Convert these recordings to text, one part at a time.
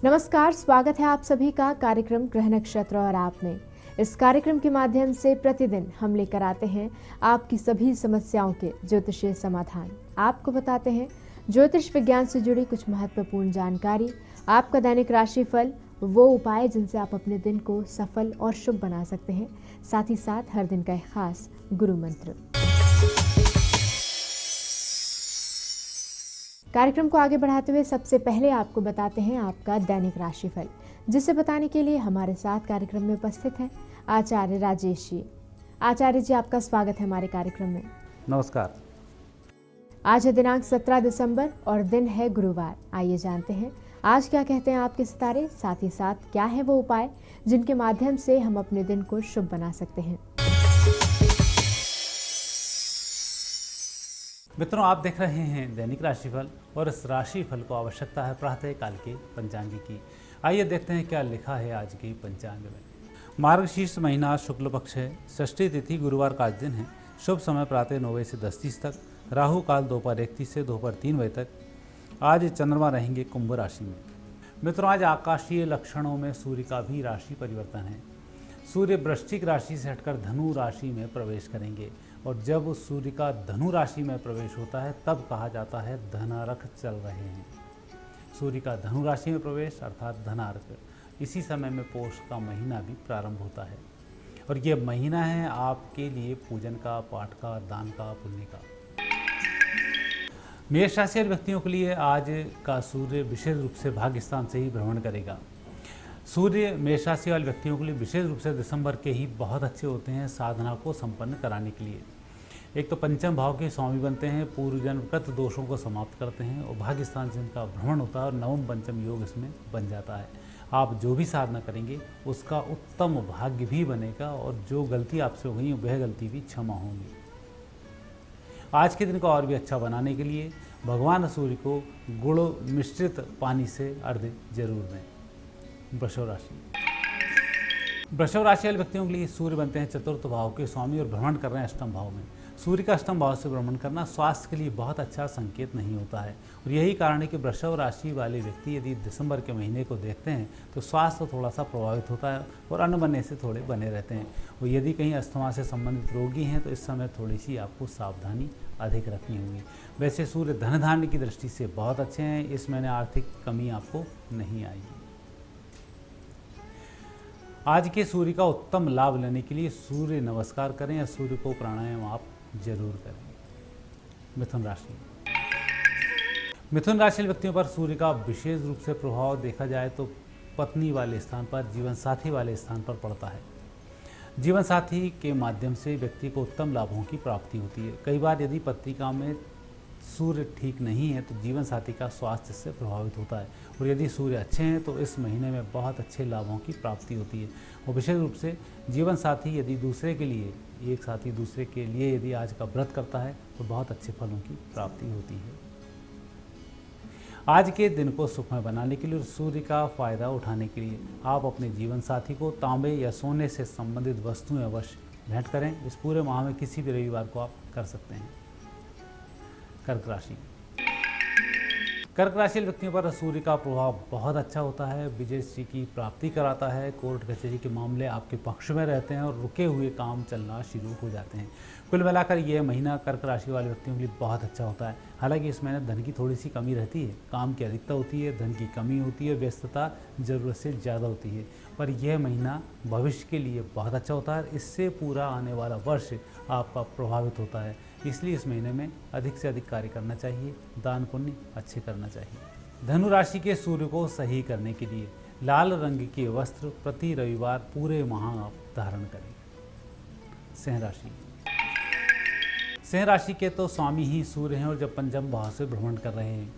नमस्कार, स्वागत है आप सभी का कार्यक्रम ग्रह नक्षत्र और आप में। इस कार्यक्रम के माध्यम से प्रतिदिन हम लेकर आते हैं आपकी सभी समस्याओं के ज्योतिषीय समाधान। आपको बताते हैं ज्योतिष विज्ञान से जुड़ी कुछ महत्वपूर्ण जानकारी, आपका दैनिक राशिफल, वो उपाय जिनसे आप अपने दिन को सफल और शुभ बना सकते हैं, साथ ही साथ हर दिन का एक खास गुरु मंत्र। कार्यक्रम को आगे बढ़ाते हुए सबसे पहले आपको बताते हैं आपका दैनिक राशिफल, जिसे बताने के लिए हमारे साथ कार्यक्रम में उपस्थित हैं आचार्य राजेश जी। आचार्य जी, आपका स्वागत है हमारे कार्यक्रम में। नमस्कार। आज है दिनांक 17 दिसंबर और दिन है गुरुवार। आइए जानते हैं आज क्या कहते हैं आपके सितारे, साथ ही साथ क्या है वो उपाय जिनके माध्यम से हम अपने दिन को शुभ बना सकते हैं। मित्रों, आप देख रहे हैं दैनिक राशिफल और इस राशिफल को आवश्यकता है प्रातः काल के पंचांग की। आइए देखते हैं क्या लिखा है आज के पंचांग में। मार्गशीर्ष महीना शुक्ल पक्ष है, षष्ठी तिथि गुरुवार का आज दिन है। शुभ समय प्रातः 9 बजे से 10:30 तक, राहु काल दोपहर 1:30 से दोपहर 3 बजे तक। आज चंद्रमा रहेंगे कुंभ राशि में। मित्रों, आज आकाशीय लक्षणों में सूर्य का भी राशि परिवर्तन है। सूर्य वृश्चिक राशि से हटकर धनु राशि में प्रवेश करेंगे और जब सूर्य का धनु राशि में प्रवेश होता है तब कहा जाता है धनार्क चल रहे हैं। सूर्य का धनु राशि में प्रवेश अर्थात धनार्क, इसी समय में पौष का महीना भी प्रारंभ होता है और ये महीना है आपके लिए पूजन का, पाठ का, दान का, पुण्य का। मेष राशि वाले व्यक्तियों के लिए आज का सूर्य विशेष रूप से भाग्य स्थान से ही भ्रमण करेगा। सूर्य मेष राशि वाले व्यक्तियों के लिए विशेष रूप से दिसंबर के ही बहुत अच्छे होते हैं साधना को संपन्न कराने के लिए। एक तो पंचम भाव के स्वामी बनते हैं, पूर्व जन्मगत दोषों को समाप्त करते हैं और भाग्य स्थान से इनका भ्रमण होता है और नवम पंचम योग इसमें बन जाता है। आप जो भी साधना करेंगे उसका उत्तम भाग्य भी बनेगा और जो गलती आपसे हो गई वह गलती भी क्षमा होंगी। आज के दिन को और भी अच्छा बनाने के लिए भगवान सूर्य को गुड़ मिश्रित पानी से अर्घ्य जरूर दें। वृषभ राशि वाले व्यक्तियों के लिए सूर्य बनते हैं चतुर्थ भाव के स्वामी और भ्रमण कर रहे हैं अष्टम भाव में। सूर्य का अष्टम भाव से भ्रमण करना स्वास्थ्य के लिए बहुत अच्छा संकेत नहीं होता है और यही कारण है कि वृषभ राशि वाले व्यक्ति यदि दिसंबर के महीने को देखते हैं तो स्वास्थ्य थोड़ा सा प्रभावित होता है और अन्न बनने से थोड़े बने रहते हैं। और यदि कहीं अस्थमा से संबंधित रोगी हैं तो इस समय थोड़ी सी आपको सावधानी अधिक रखनी होगी। वैसे सूर्य धन धान्य की दृष्टि से बहुत अच्छे हैं, इस महीने आर्थिक कमी आपको नहीं आएगी। आज के सूर्य का उत्तम लाभ लेने के लिए सूर्य नमस्कार करें या सूर्य को प्राणायाम आप जरूर करें। मिथुन राशि व्यक्तियों पर सूर्य का विशेष रूप से प्रभाव देखा जाए तो पत्नी वाले स्थान पर, जीवन साथी वाले स्थान पर पड़ता है। जीवन साथी के माध्यम से व्यक्ति को उत्तम लाभों की प्राप्ति होती है। कई बार यदि पत्रिका में सूर्य ठीक नहीं है तो जीवन साथी का स्वास्थ्य से प्रभावित होता है और यदि सूर्य अच्छे हैं तो इस महीने में बहुत अच्छे लाभों की प्राप्ति होती है। और विशेष रूप से जीवन साथी यदि दूसरे के लिए, एक साथी दूसरे के लिए यदि आज का व्रत करता है तो बहुत अच्छे फलों की प्राप्ति होती है। आज के दिन को सुखमय बनाने के लिए और सूर्य का फायदा उठाने के लिए आप अपने जीवन साथी को तांबे या सोने से संबंधित वस्तुएं अवश्य भेंट करें। इस पूरे माह में किसी भी रविवार को आप कर सकते हैं। कर्क राशि व्यक्तियों पर सूर्य का प्रभाव बहुत अच्छा होता है, विजय श्री की प्राप्ति कराता है, कोर्ट कचहरी के मामले आपके पक्ष में रहते हैं और रुके हुए काम चलना शुरू हो जाते हैं। कुल मिलाकर यह महीना कर्क राशि वाले व्यक्तियों के लिए बहुत अच्छा होता है। हालांकि इस महीने धन की थोड़ी सी कमी रहती है, काम की अधिकता होती है, धन की कमी होती है, व्यस्तता ज़रूरत से ज़्यादा होती है, पर यह महीना भविष्य के लिए बहुत अच्छा होता है। इससे पूरा आने वाला वर्ष आपका प्रभावित होता है, इसलिए इस महीने में अधिक से अधिक कार्य करना चाहिए, दान पुण्य अच्छे करना चाहिए। धनु राशि के सूर्य को सही करने के लिए लाल रंग के वस्त्र प्रति रविवार पूरे माह आप धारण करें। सिंह राशि के तो स्वामी ही सूर्य हैं और जब पंचम भाव से भ्रमण कर रहे हैं,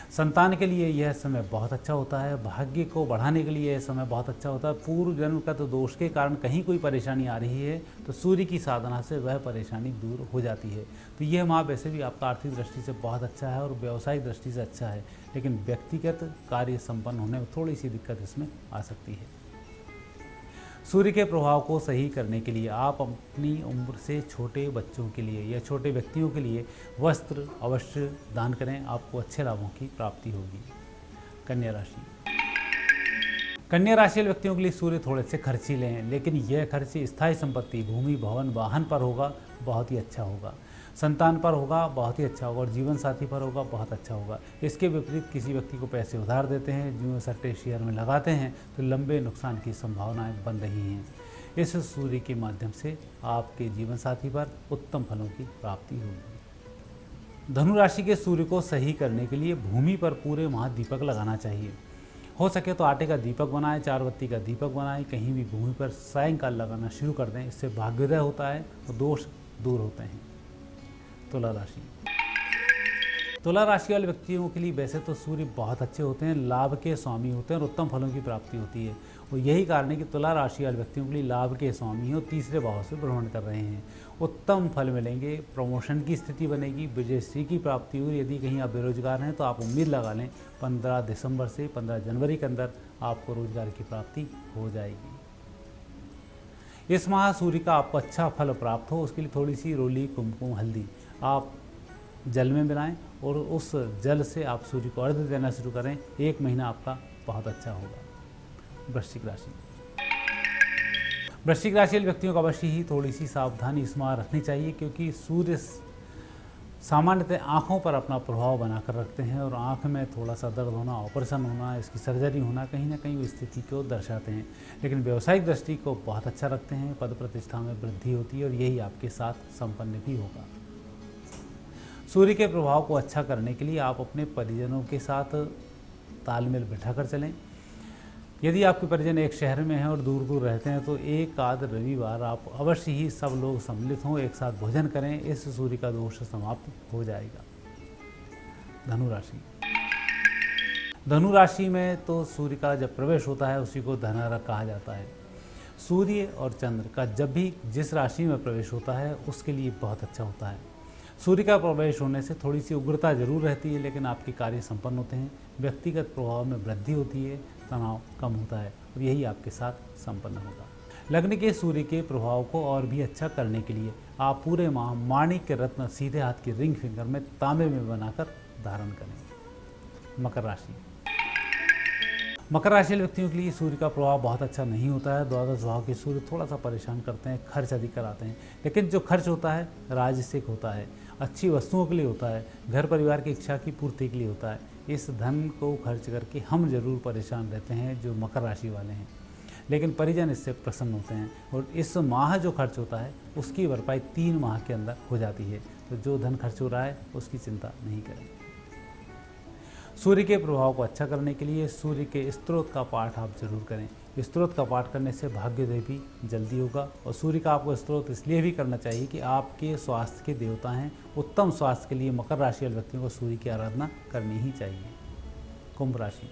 संतान के लिए यह समय बहुत अच्छा होता है। भाग्य को बढ़ाने के लिए यह समय बहुत अच्छा होता है। पूर्व जन्मगत दोष के कारण कहीं कोई परेशानी आ रही है तो सूर्य की साधना से वह परेशानी दूर हो जाती है। तो यह माह वैसे भी आपका आर्थिक दृष्टि से बहुत अच्छा है और व्यावसायिक दृष्टि से अच्छा है, लेकिन व्यक्तिगत कार्य संपन्न होने में थोड़ी सी दिक्कत इसमें आ सकती है। सूर्य के प्रभाव को सही करने के लिए आप अपनी उम्र से छोटे बच्चों के लिए या छोटे व्यक्तियों के लिए वस्त्र अवश्य दान करें, आपको अच्छे लाभों की प्राप्ति होगी। कन्या राशि कन्या राशि वाले व्यक्तियों के लिए सूर्य थोड़े से खर्चीले हैं, लेकिन यह खर्च स्थायी संपत्ति, भूमि, भवन, वाहन पर होगा, बहुत ही अच्छा होगा। संतान पर होगा, बहुत ही अच्छा होगा, और जीवन साथी पर होगा, बहुत अच्छा होगा। इसके विपरीत किसी व्यक्ति को पैसे उधार देते हैं, जुए सट्टे शेयर में लगाते हैं, तो लंबे नुकसान की संभावनाएं बन रही हैं। इस सूर्य के माध्यम से आपके जीवन साथी पर उत्तम फलों की प्राप्ति होगी। धनु राशि के सूर्य को सही करने के लिए भूमि पर पूरे माह दीपक लगाना चाहिए। हो सके तो आटे का दीपक बनाएं, 4 बत्ती का दीपक बनाएं, कहीं भी भूमि पर सायंकाल लगाना शुरू कर दें। इससे भाग्योदय होता है और दोष दूर होते हैं। तुला राशि। तुला राशि वाले व्यक्तियों के लिए वैसे तो सूर्य बहुत अच्छे होते हैं, लाभ के स्वामी होते हैं और उत्तम फलों की प्राप्ति होती है। और यही कारण है कि तुला राशि वाले व्यक्तियों के लिए लाभ के स्वामी और तीसरे भाव से भ्रमण कर रहे हैं। उत्तम फल मिलेंगे, प्रमोशन की स्थिति बनेगी, विजयश्री की प्राप्ति हुई। यदि कहीं आप बेरोजगार हैं तो आप उम्मीद लगा लें 15 दिसंबर से 15 जनवरी के अंदर आपको रोजगार की प्राप्ति हो जाएगी। इस माह सूर्य का आपको अच्छा फल प्राप्त हो, उसके लिए थोड़ी सी रोली, कुमकुम, हल्दी आप जल में मिलाएं और उस जल से आप सूर्य को अर्घ्य देना शुरू करें। 1 महीना आपका बहुत अच्छा होगा। वृश्चिक राशि। वृश्चिक राशि वाले व्यक्तियों को अवश्य ही थोड़ी सी सावधानी इस माह रखनी चाहिए, क्योंकि सूर्य सामान्यतः आँखों पर अपना प्रभाव बनाकर रखते हैं और आँख में थोड़ा सा दर्द होना, ऑपरेशन होना, इसकी सर्जरी होना कहीं ना कहीं वो स्थिति को दर्शाते हैं। लेकिन व्यावसायिक दृष्टि को बहुत अच्छा रखते हैं, पद प्रतिष्ठा में वृद्धि होती है और यही आपके साथ संपन्न भी होगा। सूर्य के प्रभाव को अच्छा करने के लिए आप अपने परिजनों के साथ तालमेल बिठाकर चलें। यदि आपके परिजन एक शहर में हैं और दूर दूर रहते हैं तो एक आध रविवार आप अवश्य ही सब लोग सम्मिलित हों, एक साथ भोजन करें। इस सूर्य का दोष समाप्त हो जाएगा। धनु राशि। धनु राशि में तो सूर्य का जब प्रवेश होता है उसी को धनारक कहा जाता है। सूर्य और चंद्र का जब भी जिस राशि में प्रवेश होता है उसके लिए बहुत अच्छा होता है। सूर्य का प्रवेश होने से थोड़ी सी उग्रता जरूर रहती है, लेकिन आपके कार्य संपन्न होते हैं, व्यक्तिगत प्रभाव में वृद्धि होती है, तनाव कम होता है और यही आपके साथ संपन्न होगा। लग्न के सूर्य के प्रभाव को और भी अच्छा करने के लिए आप पूरे माह माणिक के रत्न सीधे हाथ की रिंग फिंगर में तांबे में बनाकर धारण करें। मकर राशि। मकर राशि वाले व्यक्तियों के लिए सूर्य का प्रभाव बहुत अच्छा नहीं होता है। द्वादश भाव के सूर्य थोड़ा सा परेशान करते हैं, खर्च अधिक कराते हैं, लेकिन जो खर्च होता है राजसिक होता है, अच्छी वस्तुओं के लिए होता है, घर परिवार की इच्छा की पूर्ति के लिए होता है। इस धन को खर्च करके हम जरूर परेशान रहते हैं जो मकर राशि वाले हैं, लेकिन परिजन इससे प्रसन्न होते हैं और इस माह जो खर्च होता है उसकी भरपाई 3 माह के अंदर हो जाती है। तो जो धन खर्च हो रहा है उसकी चिंता नहीं करें। सूर्य के प्रभाव को अच्छा करने के लिए सूर्य के स्तोत्र का पाठ आप जरूर करें। स्तोत्र का पाठ करने से भाग्योदय भी जल्दी होगा। और सूर्य का आपको स्तोत्र इसलिए भी करना चाहिए कि आपके स्वास्थ्य के देवता हैं। उत्तम स्वास्थ्य के लिए मकर राशि वाले व्यक्तियों को सूर्य की आराधना करनी ही चाहिए। कुंभ राशि।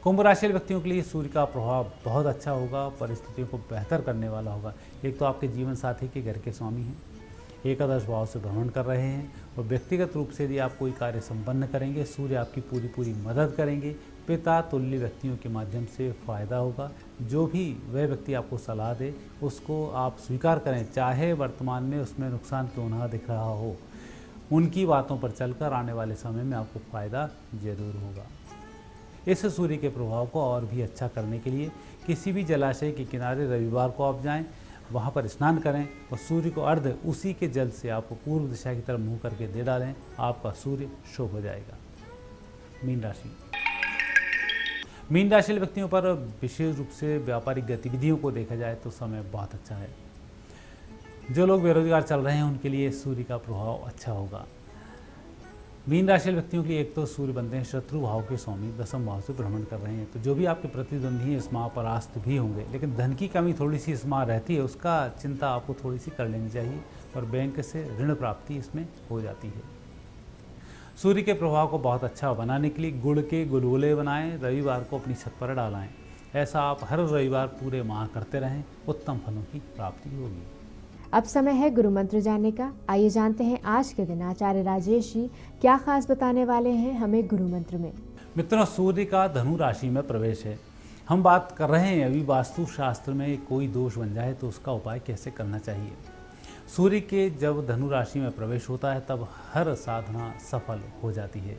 कुंभ राशि वाले व्यक्तियों के लिए सूर्य का प्रभाव बहुत अच्छा होगा, परिस्थितियों को बेहतर करने वाला होगा। एक तो आपके जीवन साथी के घर के स्वामी हैं, एकादश भाव से भ्रमण कर रहे हैं और व्यक्तिगत रूप से यदि आप कोई कार्य संपन्न करेंगे सूर्य आपकी पूरी मदद करेंगे। पिता तुल्य व्यक्तियों के माध्यम से फायदा होगा। जो भी वह व्यक्ति आपको सलाह दे उसको आप स्वीकार करें, चाहे वर्तमान में उसमें नुकसान क्यों ना दिख रहा हो। उनकी बातों पर चलकर आने वाले समय में आपको फायदा जरूर होगा। इस सूर्य के प्रभाव को और भी अच्छा करने के लिए किसी भी जलाशय के किनारे रविवार को आप जाएं, वहाँ पर स्नान करें और सूर्य को अर्घ्य उसी के जल से आप पूर्व दिशा की तरफ मुंह करके दे डालें। आपका सूर्य शुभ हो जाएगा। मीन राशि। मीन राशि व्यक्तियों पर विशेष रूप से व्यापारिक गतिविधियों को देखा जाए तो समय बहुत अच्छा है। जो लोग बेरोजगार चल रहे हैं उनके लिए सूर्य का प्रभाव अच्छा होगा। मीन राशि व्यक्तियों के लिए एक तो सूर्य बनते हैं शत्रु भाव के स्वामी, दसम भाव से भ्रमण कर रहे हैं, तो जो भी आपके प्रतिद्वंदी हैं इस माह परास्त भी होंगे। लेकिन धन की कमी थोड़ी सी इस माह रहती है, उसका चिंता आपको थोड़ी सी कर लेनी चाहिए और बैंक से ऋण प्राप्ति इसमें हो जाती है। सूर्य के प्रभाव को बहुत अच्छा बनाने के लिए गुड़ के गुलगुले बनाएं, रविवार को अपनी छत पर डालें। ऐसा आप हर रविवार पूरे माह करते रहें, उत्तम फलों की प्राप्ति होगी। अब समय है गुरु मंत्र जानने का। आइए जानते हैं आज के दिन आचार्य राजेश जी क्या खास बताने वाले हैं हमें गुरु मंत्र में। मित्रों, सूर्य का धनु राशि में प्रवेश है। हम बात कर रहे हैं अभी वास्तु शास्त्र में कोई दोष बन जाए तो उसका उपाय कैसे करना चाहिए। सूर्य के जब धनु राशि में प्रवेश होता है तब हर साधना सफल हो जाती है।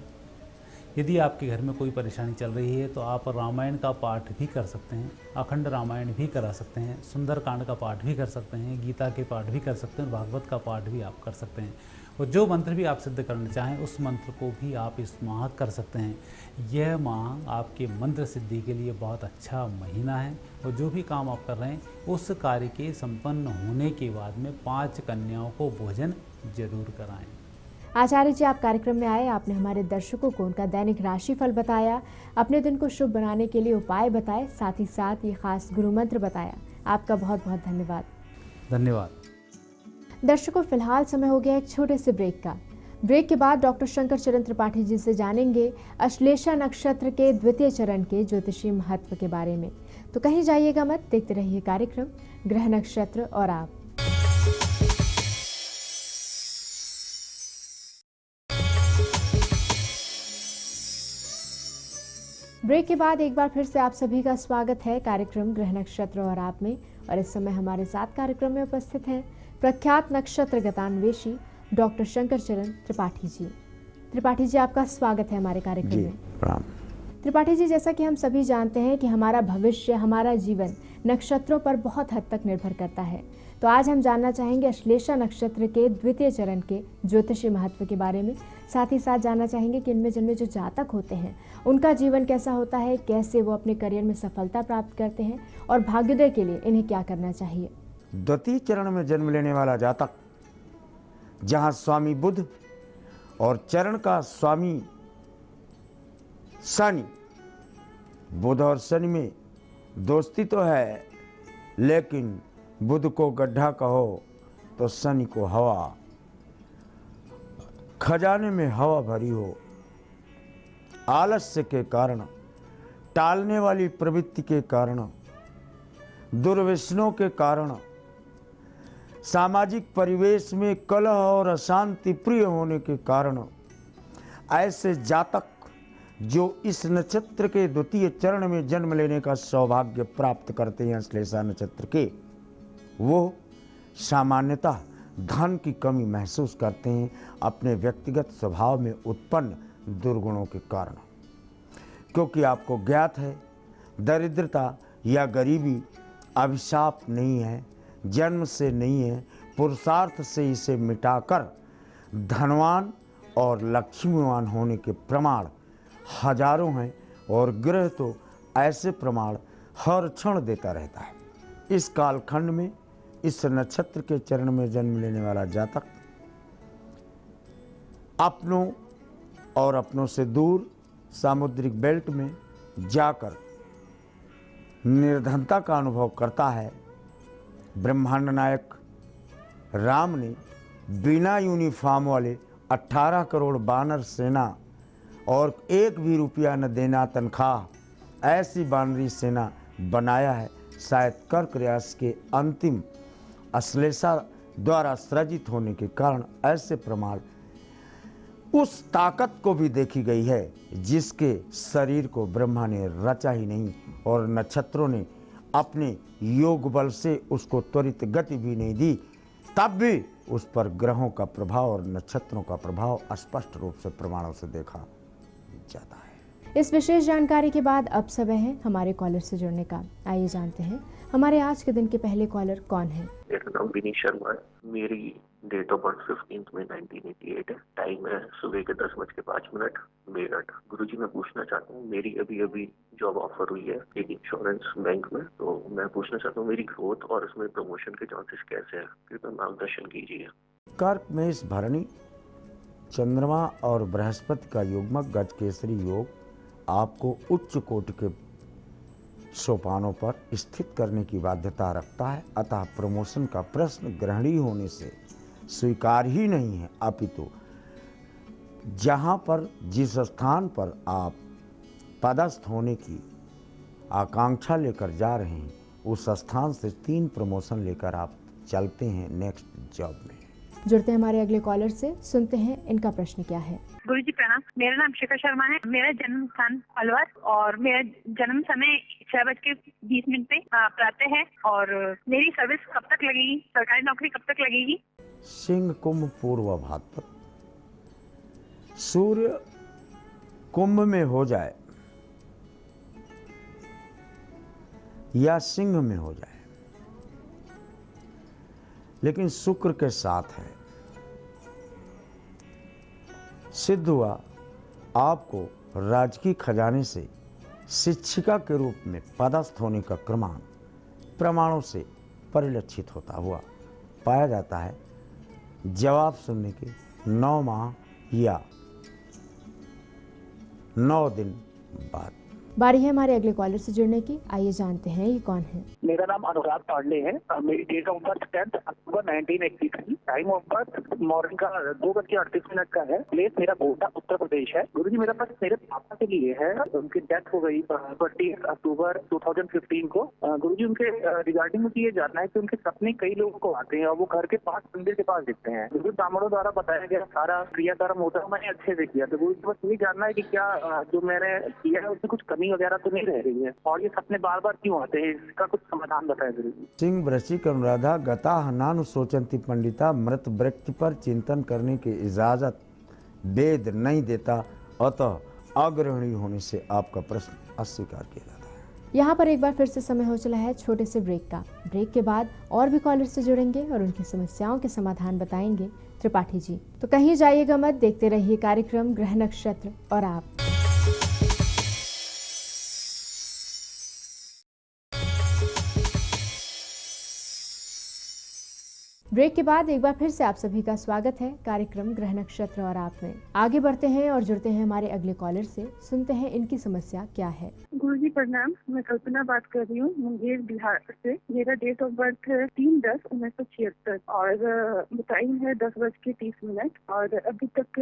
यदि आपके घर में कोई परेशानी चल रही है तो आप रामायण का पाठ भी कर सकते हैं, अखंड रामायण भी करा सकते हैं, सुंदरकांड का पाठ भी कर सकते हैं, गीता के पाठ भी कर सकते हैं, भागवत का पाठ भी आप कर सकते हैं। और जो मंत्र भी आप सिद्ध करना चाहें उस मंत्र को भी आप इस माह कर सकते हैं। यह माह आपके मंत्र सिद्धि के लिए बहुत अच्छा महीना है और जो भी काम आप कर रहे हैं उस कार्य के संपन्न होने के बाद में 5 कन्याओं को भोजन जरूर कराएं। आचार्य जी, आप कार्यक्रम में आए, आपने हमारे दर्शकों को उनका दैनिक राशिफल बताया, अपने दिन को शुभ बनाने के लिए उपाय बताए, साथ ही साथ ये खास गुरु मंत्र बताया। आपका बहुत बहुत धन्यवाद। धन्यवाद। दर्शकों, फिलहाल समय हो गया एक छोटे से ब्रेक का। ब्रेक के बाद डॉक्टर शंकर चरण त्रिपाठी जी से जानेंगे अश्लेषा नक्षत्र के द्वितीय चरण के ज्योतिषीय महत्व के बारे में। तो कहीं जाइएगा मत, देखते रहिए कार्यक्रम ग्रह नक्षत्र और आप। ब्रेक के बाद एक बार फिर से आप सभी का स्वागत है कार्यक्रम ग्रह नक्षत्र और आप में। और इस समय हमारे साथ कार्यक्रम में उपस्थित हैं प्रख्यात नक्षत्र गतान्वेषी डॉक्टर शंकर चरण त्रिपाठी जी। त्रिपाठी जी, आपका स्वागत है हमारे कार्यक्रम में। प्रणाम। त्रिपाठी जी, जैसा कि हम सभी जानते हैं कि हमारा भविष्य, हमारा जीवन नक्षत्रों पर बहुत हद तक निर्भर करता है। तो आज हम जानना चाहेंगे अश्लेषा नक्षत्र के द्वितीय चरण के ज्योतिषीय महत्व के बारे में। साथ ही साथ जानना चाहेंगे कि इनमें जन्मे जो जातक होते हैं उनका जीवन कैसा होता है, कैसे वो अपने करियर में सफलता प्राप्त करते हैं और भाग्योदय के लिए इन्हें क्या करना चाहिए। द्वितीय चरण में जन्म लेने वाला जातक, जहां स्वामी बुध और चरण का स्वामी शनि, बुध और शनि में दोस्ती तो है, लेकिन बुध को गड्ढा कहो तो शनि को हवा। खजाने में हवा भरी हो, आलस्य के कारण, टालने वाली प्रवृत्ति के कारण, दुर्व्यसनों के कारण, सामाजिक परिवेश में कलह और अशांति प्रिय होने के कारण ऐसे जातक जो इस नक्षत्र के द्वितीय चरण में जन्म लेने का सौभाग्य प्राप्त करते हैं, अश्लेषा नक्षत्र के, वो सामान्यतः धन की कमी महसूस करते हैं अपने व्यक्तिगत स्वभाव में उत्पन्न दुर्गुणों के कारण। क्योंकि आपको ज्ञात है, दरिद्रता या गरीबी अभिशाप नहीं है, जन्म से नहीं है, पुरुषार्थ से इसे मिटाकर धनवान और लक्ष्मीवान होने के प्रमाण हजारों हैं और ग्रह तो ऐसे प्रमाण हर क्षण देता रहता है। इस कालखंड में इस नक्षत्र के चरण में जन्म लेने वाला जातक अपनों और अपनों से दूर सामुद्रिक बेल्ट में जाकर निर्धनता का अनुभव करता है। ब्रह्मांड नायक राम ने बिना यूनिफॉर्म वाले 18 करोड़ बानर सेना और 1 भी रुपया न देना तनख्वाह, ऐसी बानरी सेना बनाया है। शायद कर्क राशि के अंतिम अश्लेषा द्वारा सृजित होने के कारण ऐसे प्रमाण उस ताकत को भी देखी गई है जिसके शरीर को ब्रह्मा ने रचा ही नहीं और नक्षत्रों ने अपने योग बल से उसको त्वरित गति भी नहीं दी, तब भी उस पर ग्रहों का प्रभाव और नक्षत्रों का प्रभाव स्पष्ट रूप से प्रमाणों से देखा जाता है। इस विशेष जानकारी के बाद अब समय है हमारे कॉलर से जुड़ने का। आइए जानते हैं हमारे आज के दिन के पहले कॉलर कौन है। मेरा नाम विनीत शर्मा है। मेरी डेट ऑफ बर्थ 15 मई 1988 है। टाइम है सुबह के 10:05 मेरठ। गुरुजी, मैं पूछना चाहता हूँ, मेरी अभी जॉब ऑफर हुई है एक इंश्योरेंस बैंक में, तो मैं पूछना चाहता हूँ मेरी ग्रोथ और उसमें प्रमोशन के चांसेस कैसे हैं, कृपया मार्गदर्शन कीजिए। कर्क में इस भरणी, चंद्रमा और बृहस्पति का युग्मक गज केसरी योग आपको उच्च कोटि के सोपानों पर स्थित करने की बाध्यता रखता है। अतः प्रमोशन का प्रश्न ग्रहणीय होने से स्वीकार ही नहीं है, अपितु जहाँ पर जिस स्थान पर आप पदस्थ होने की आकांक्षा लेकर जा रहे हैं उस स्थान से 3 प्रमोशन लेकर आप चलते हैं नेक्स्ट जॉब में। जुड़ते हैं हमारे अगले कॉलर से, सुनते हैं इनका प्रश्न क्या है। गुरुजी प्रणाम, मेरा नाम शिखा शर्मा है। मेरा जन्म स्थान अलवर और मेरा जन्म समय 6:20 पे प्रातः है। और मेरी सर्विस कब तक लगेगी, सरकारी नौकरी कब तक लगेगी? सिंह कुंभ पूर्व भाद्रपद, सूर्य कुंभ में हो जाए या सिंह में हो जाए, लेकिन शुक्र के साथ है। सिद्ध हुआ आपको राजकीय खजाने से शिक्षिका के रूप में पदस्थ होने का क्रमांक प्रमाणों से परिलक्षित होता हुआ पाया जाता है। जवाब सुनने के 9 माह या 9 दिन बाद। बारी है हमारे अगले कॉलर से जुड़ने की। आइए जानते हैं ये कौन है। मेरा नाम अनुराग पांडे है। मेरी date of birth 10 October 1983। Time of birth morning का 2:38 का है। प्लेस मेरा कोटा उत्तर प्रदेश है। गुरुजी मेरा पास मेरे पापा के लिए है। उनकी डेथ हो गई 20 अक्टूबर 2015 को। गुरुजी उनके रिगार्डिंग मुझे ये जानना है कि उनके सपने कई लोगों को आते हैं और वो घर के पास मंदिर के पास दिखते हैं। गुरुजी ब्राह्मणों द्वारा बताया गया सारा क्रियाकर्म होता है, मैंने अच्छे से किया। तो गुरुजी बस ये जानना है कि क्या जो मैंने किया है उसमें कुछ कमी वगैरह तो नहीं रह रही है, और ये सपने बार बार क्यों आते हैं, इसका कुछ समाधान बताएं गुरुजी। सिंह वृश्चिक अनुराधा गता नानु सोचंती पंडिता, मृत व्यक्ति पर चिंतन करने की इजाजत वेद नहीं देता, अतः अग्रहणी होने से आपका प्रश्न अस्वीकार किया जाता है। यहाँ पर एक बार फिर से समय हो चला है छोटे से ब्रेक का। ब्रेक के बाद और भी कॉलर से जुड़ेंगे और उनकी समस्याओं के समाधान बताएंगे त्रिपाठी जी। तो कहीं जाइएगा मत, देखते रहिए कार्यक्रम ग्रह नक्षत्र और आप। ब्रेक के बाद एक बार फिर से आप सभी का स्वागत है कार्यक्रम ग्रह नक्षत्र और आप में। आगे बढ़ते हैं और जुड़ते हैं हमारे अगले कॉलर से, सुनते हैं इनकी समस्या क्या है। गुरुजी प्रणाम, मैं कल्पना बात कर रही हूँ मुंगेर बिहार से। मेरा डेट ऑफ बर्थ 3/10/1976 और टाइम है 10:30 और अभी तक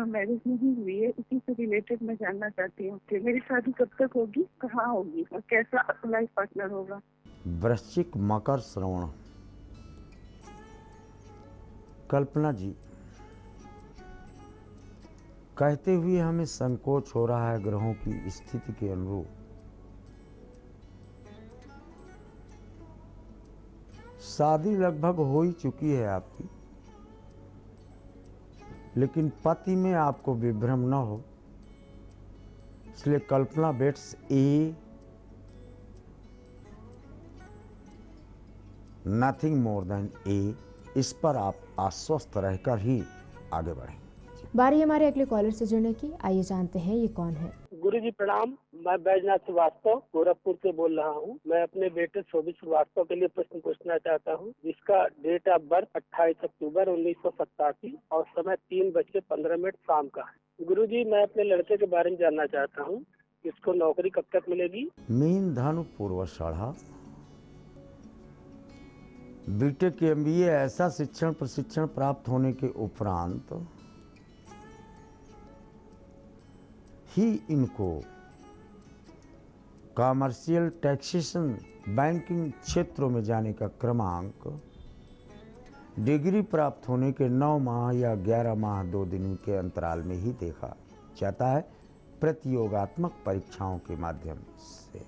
मैरिज नहीं हुई है। इसी से रिलेटेड मैं जानना चाहती हूँ कि मेरी शादी कब तक होगी, कहाँ होगी और कैसा लाइफ पार्टनर होगा। वृश्चिक मकर श्रवण। कल्पना जी, कहते हुए हमें संकोच हो रहा है ग्रहों की स्थिति के अनुरूप। शादी लगभग हो ही चुकी है आपकी, लेकिन पति में आपको विभ्रम न हो, इसलिए कल्पना बेट्स ए, नथिंग मोर देन ए। इस पर आप आश्वस्त रहकर ही आगे बढ़ें। बारी हमारे अगले कॉलर से जुड़ने की। आइए जानते हैं ये कौन है। गुरुजी प्रणाम, मैं बैजनाथ श्रीवास्तव गोरखपुर से बोल रहा हूँ। मैं अपने बेटे शोभित श्रीवास्तव के लिए प्रश्न पूछना चाहता हूँ, जिसका डेट ऑफ बर्थ 28 अक्टूबर 1987 और समय 3:15 शाम का है। गुरुजी मैं अपने लड़के के बारे में जानना चाहता हूँ, इसको नौकरी कब तक मिलेगी। मीन धनु पूर्वाषाढ़ा, बीटेक MBA ऐसा शिक्षण प्रशिक्षण प्राप्त होने के उपरांत ही इनको कॉमर्शियल टैक्सेशन बैंकिंग क्षेत्रों में जाने का क्रमांक डिग्री प्राप्त होने के 9 माह या 11 माह 2 दिन के अंतराल में ही देखा जाता है, प्रतियोगात्मक परीक्षाओं के माध्यम से।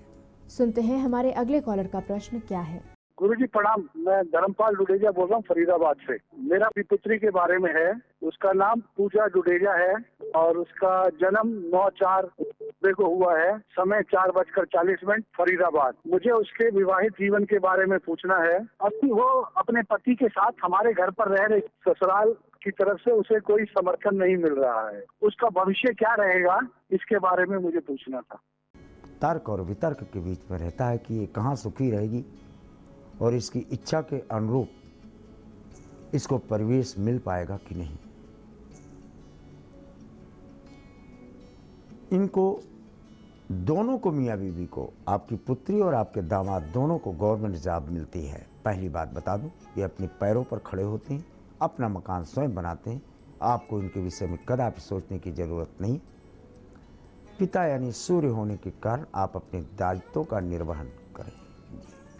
सुनते हैं हमारे अगले कॉलर का प्रश्न क्या है। गुरुजी प्रणाम, मैं धर्मपाल डुडेजा बोल रहा हूँ फरीदाबाद से। मेरा अपनी पुत्री के बारे में है, उसका नाम पूजा डुडेजा है और उसका जन्म 9/4 को हुआ है, समय 4:40 फरीदाबाद। मुझे उसके विवाहित जीवन के बारे में पूछना है। अभी वो अपने पति के साथ हमारे घर पर रह रही, ससुराल की तरफ से उसे कोई समर्थन नहीं मिल रहा है, उसका भविष्य क्या रहेगा, इसके बारे में मुझे पूछना था। तर्क और वितर्क के बीच में रहता है कि ये कहाँ सुखी रहेगी और इसकी इच्छा के अनुरूप इसको परिवेश मिल पाएगा कि नहीं। इनको दोनों को, मियाँ बीवी को, आपकी पुत्री और आपके दामाद दोनों को गवर्नमेंट जॉब मिलती है। पहली बात बता दूं, ये अपने पैरों पर खड़े होते हैं, अपना मकान स्वयं बनाते हैं। आपको इनके विषय में कदापि सोचने की जरूरत नहीं। पिता यानी सूर्य होने के कारण आप अपने दायित्वों का निर्वहन करें।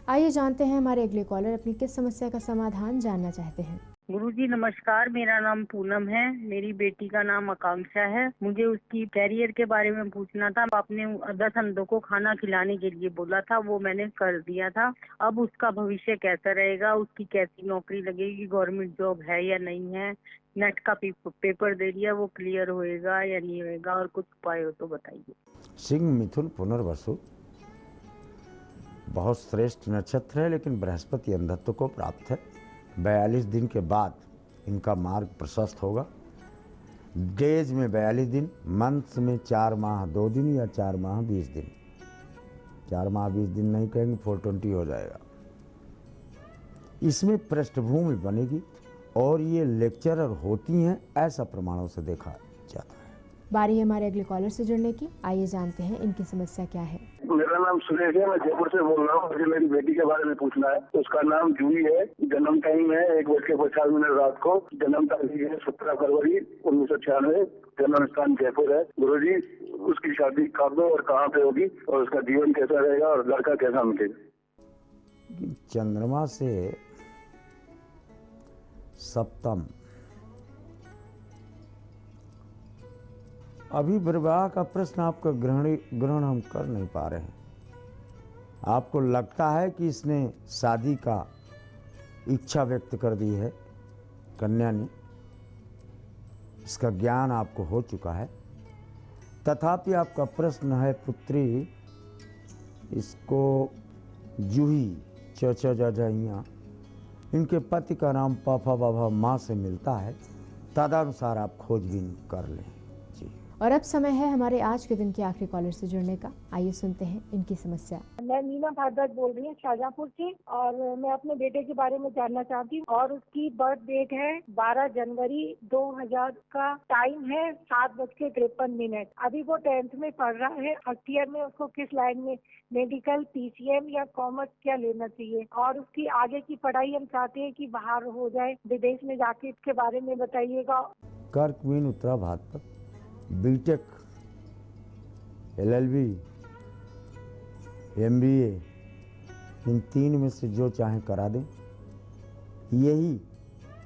आइए जानते हैं हमारे अगले कॉलर अपनी किस समस्या का समाधान जानना चाहते हैं। गुरुजी नमस्कार, मेरा नाम पूनम है। मेरी बेटी का नाम आकांक्षा है। मुझे उसकी कैरियर के बारे में पूछना था। आपने 10 अंडों को खाना खिलाने के लिए बोला था, वो मैंने कर दिया था। अब उसका भविष्य कैसा रहेगा, उसकी कैसी नौकरी लगेगी, गवर्नमेंट जॉब है या नहीं है, नेट का पेपर दे दिया, वो क्लियर होएगा या नहीं होएगा, और कुछ उपाय हो तो बताइए। सिंह मिथुन पुनर्वसु बहुत श्रेष्ठ नक्षत्र है, लेकिन बृहस्पति अंधत्व को प्राप्त है। 42 दिन के बाद इनका मार्ग प्रशस्त होगा। डेज में 42 दिन, मंथ्स में 4 माह 2 दिन या 4 माह 20 दिन। 4 माह 20 दिन नहीं कहेंगे, 420 हो जाएगा। इसमें पृष्ठभूमि बनेगी और ये लेक्चरर होती हैं, ऐसा प्रमाणों से देखा जाता है। बारी है हमारे अगले कॉलर से जुड़ने की। आइए जानते हैं इनकी समस्या क्या है। मेरा नाम सुरेश है, मैं जयपुर से बोल रहा हूँ। मुझे मेरी बेटी के बारे में पूछना है। उसका नाम जूही है, जन्म टाइम है 1:50 रात को, जन्म तारीख है 17 फरवरी 1996, जन्म स्थान जयपुर है। गुरुजी उसकी शादी कब दो और कहाँ पे होगी, और उसका जीवन कैसा रहेगा और लड़का कैसा मिलेगा। चंद्रमा से सप्तम, अभी विवाह का प्रश्न आपका ग्रहण हम कर नहीं पा रहे हैं। आपको लगता है कि इसने शादी का इच्छा व्यक्त कर दी है, कन्या ने, इसका ज्ञान आपको हो चुका है। तथापि आपका प्रश्न है पुत्री, इसको जूही चचा इनके पति का नाम पापा बाबा माँ से मिलता है, तदनुसार आप खोजबीन कर लें। जी। और अब समय है हमारे आज के दिन के आखिरी कॉलर से जुड़ने का। आइए सुनते हैं इनकी समस्या। मैं मीना भारद्वाज बोल रही हूँ शाहजहाँपुर से, और मैं अपने बेटे के बारे में जानना चाहती हूँ। और उसकी बर्थ डेट है 12 जनवरी 2000 का, टाइम है 7:53। अभी वो 10th में पढ़ रहा है। फर्स्ट ईयर में उसको किस लाइन में, मेडिकल, PCM या कॉमर्स क्या लेना चाहिए? और उसकी आगे की पढ़ाई हम चाहते हैं कि बाहर हो जाए, विदेश में जाके, इसके बारे में बताइएगा। Kark Meen Uttara Bhadrapad, BTech, LLB, MBA, इन 3 में से जो चाहे करा दें। यही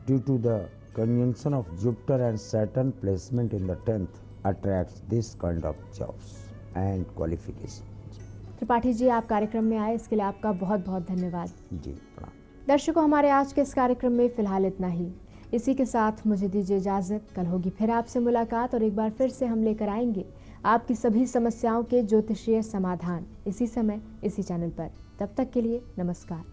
due to the conjunction of Jupiter and Saturn placement in the 10th attracts this kind of jobs and qualification. Tripathi ji, आप कार्यक्रम में आए, इसके लिए आपका बहुत बहुत धन्यवाद। जी प्रणाम। दर्शकों, हमारे आज के इस कार्यक्रम में फिलहाल इतना ही। इसी के साथ मुझे दीजिए इजाज़त। कल होगी फिर आपसे मुलाकात और एक बार फिर से हम लेकर आएंगे आपकी सभी समस्याओं के ज्योतिषीय समाधान, इसी समय इसी चैनल पर। तब तक के लिए नमस्कार।